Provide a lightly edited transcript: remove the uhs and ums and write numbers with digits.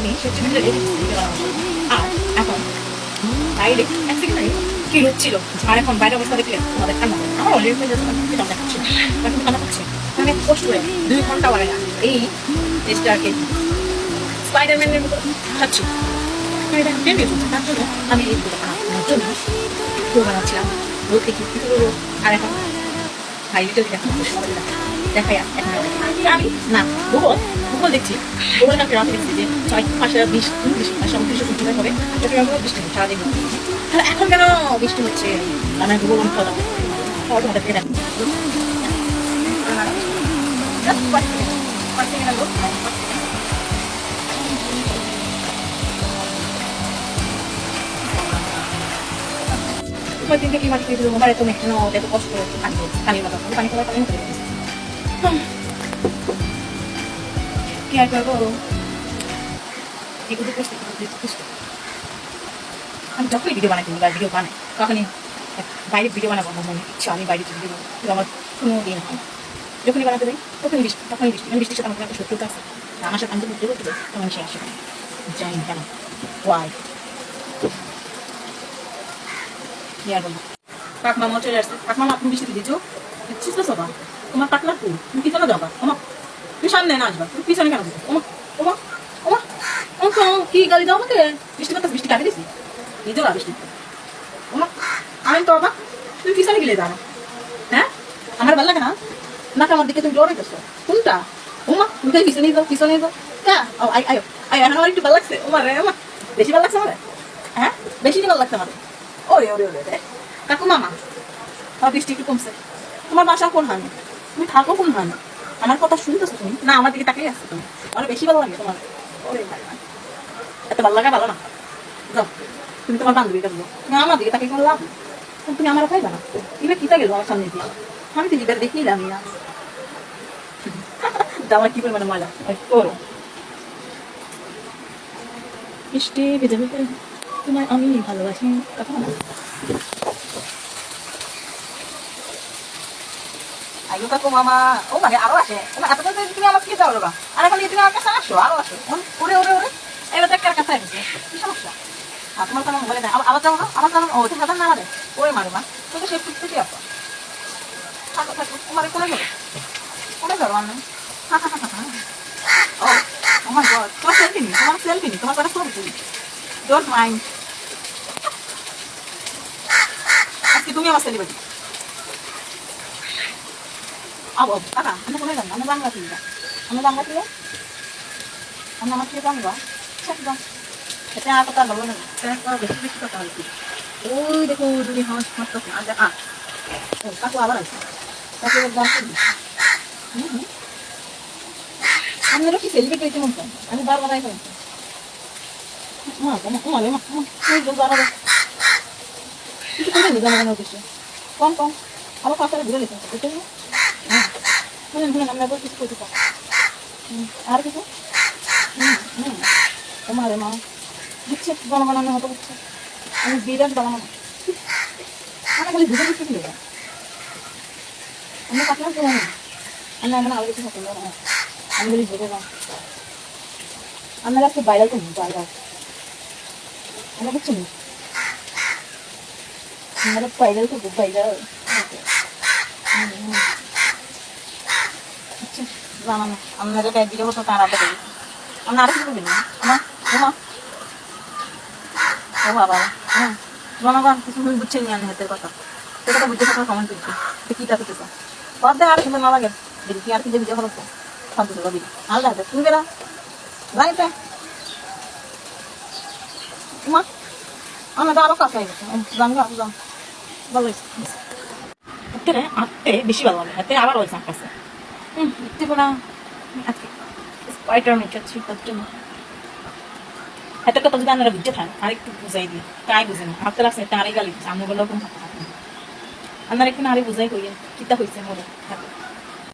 আমি সত্যি video video বানাবো। আর এখন বাইরে এক সেকেন্ড আগে কি রোদ ছিল, আর এখন বাইরের অবস্থা দেখলে তোমাদের ঠান্ডা হবে। আমার অলরেডি হয়ে যাচ্ছে, কিন্তু ঠান্ডা করছে না, কিন্তু ঠান্ডা করছে। আমি পোস্ট করে 2 ঘন্টা বানাই না এই স্টারকে স্পাইডারম্যানের মতো খাচ্ছি। তার জন্য আমি এই ভিডিও বানানোর জন্য ভিডিও বানাচ্ছিলাম রোদ দেখি কিন্তু রোদ। আর এখন ভাই ভিডিও দেখাই এখন আমি না ভূগোল দেখছি। ভূগোল কালকে রাতে দেখছি যে 6-20 হবে বৃষ্টি সারাদিন। তাহলে এখন কেন বৃষ্টি হচ্ছে? আমার ভূগোল অনেক ভালো তোমাদের থেকে দেখো। তোমার দিনকে কি মাটি দিল আমার এত মেঘ না এত কষ্ট করে পানি মতো পানি খাবার পানি কি আর করবো? আমি যখনই ভিডিও বানাই বা ভিডিও বানাই তখনই বাইরে ভিডিও বানাবো আমার মনে ইচ্ছা আমি বাইরে ভিডিও দেবো, কিন্তু আমার কোনো দিন হয় না। যখনই বানাতে যাই তখনই বৃষ্টি বৃষ্টির সাথে আমাকে একটা শত্রুতা আছে। আমার সাথে আমি তো ভিডিও করতে যাই তখন সে আসে যাই না কেন ওয়াই কি আর বলবো। কাক মামা চলে আসছে। কাক মামা তুমি বৃষ্টি দিয়েছো দেখছিস তো সবা তোমার পাটনার ফুল তুমি পিছনে যাবা আমার তুমি সামনে না আসবা তুমি পিছনে কেন যাবো? ওমা ওমা ওমা কি গালি দাও আমাকে? বৃষ্টি করতে বৃষ্টি কাটে দিছি নিজেও বৃষ্টি ওমা আমি তো বাবা তুমি পিছনে গেলে যাও। হ্যাঁ আমার ভালো লাগে না না আমার দিকে তুমি ডরে গেছো কোনটা? ওমা তুমি তাই পিছনে যাও কা আয় আয় আয় আমার একটু ভালো লাগছে। ওমা রে ওমা বেশি ভালো লাগছে আমার। হ্যাঁ বেশি ভালো লাগছে আমার। ওরে ওরে ওরে রে কাকু মামা আমার বৃষ্টি একটু কমছে। তোমার বাসা কোন হানি? তুমি থাকো কোন হানি? আমার কথা শুনতেছো তুমি না? আমার দিকে তাকিয়ে আসছো তুমি? আমার বেশি ভালো লাগে তোমার। ওরে এত ভালো লাগা ভালো না। যাও তুমি তোমার বান্ধবীর কাছে যাও, না আমার দিকে তাকিয়ে কোনো লাভ নেই। তুমি আমার খাইবা না এবার কিতা গেল আমার সামনে দিয়ে? আমি তো এবার দেখিলাম না আমার কি পরিমাণে মজা করো। বৃষ্টি ভেজে ভেজে তোমায় আমি ভালোবাসি কথা না। আইও কাকু মামা ও মানে আরো আসে এতটা তুমি আমার থেকে যাও বা আর এখন তুমি আমার কাছে আসো আরো আসো ওরে ওরে ওরে এবার দেখ কার কাছে আসছে কি সমস্যা? আর তোমার কোনো মোবাইলে আবার যাও না আমার জানো ও তো হাজার না আমাদের ওরে মারো মা তোকে সে ফুটতে কি আপা থাকো থাকো তোমার কোনে যাও আমি ও ও মাই গড তোমার সেলফি নি তোমার কথা ছবি তুলি ডোন্ট মাইন্ড। আজকে তুমি আমার সেলিব্রিটি আবো কাকা আমি কোনে যাবো? আমি বাংলা থেকে আমি আমার থেকে জানবো একদম এটা আর কথা বলবো না বেশি বেশি কথা হয়েছে। ওই দেখো দুই হাঁস মস্ত আর দেখা ও কাকু আবার আছে কাকু একদম আপনারও কি সেলিব্রিটি হয়েছে মনে আমি বারবার আই করেছি কিছু করে নি জনগণের উদ্দেশ্যে কম আবার পাশে ঘুরে নিতে শুনেন আমরা আবার কিছু করতে পারি আর কিছু তোমার মা দিচ্ছে জনগণের মতো বুঝছে আমি বিরাট বানানো আমি খালি ঘুরে দিচ্ছি কি আমরা কাটলাম তো আমি আমরা আরো কিছু পছন্দ না আমি বলি ঘুরে যাও আপনারা আজকে বাইরে তো জায়গা আমরা বুঝছেন আমরা বাইরে তো বাইরে জানানো আপনাদের ব্যাগ দিলে হতো তার আগে দেবে আমরা আরো কিছু করবেন না আমার ও বাবা হ্যাঁ জনগণ কিছু বুঝছেন না আমি হাতের কথা সে কথা বুঝতে থাকার কমেন্ট করছি কি তা করতেছ বাদ দেয় আর সুন্দর না লাগে দিদি কি আর কি দেবি যখন শান্ত দিদি আলাদা হাতে তুমি বেরা জানিতে মা আমাদের আরো কাছে জানবো ভালো হয়েছে আঁকতে বেশি ভালো লাগে হাতে আবার হয়েছে আমার কাছে দেখতে পারা আজকে স্পাইডার মেটাচ্ছি তার জন্য এত কথা যদি আপনারা বুঝতে থাকেন আরেকটু বুঝাই দিই তাই বুঝে না হাতে লাগছে একটা আরেক গালি আমি বললাম আপনারা এখানে আরে বুঝাই করিয়েন কিতা হয়েছে মনে থাকে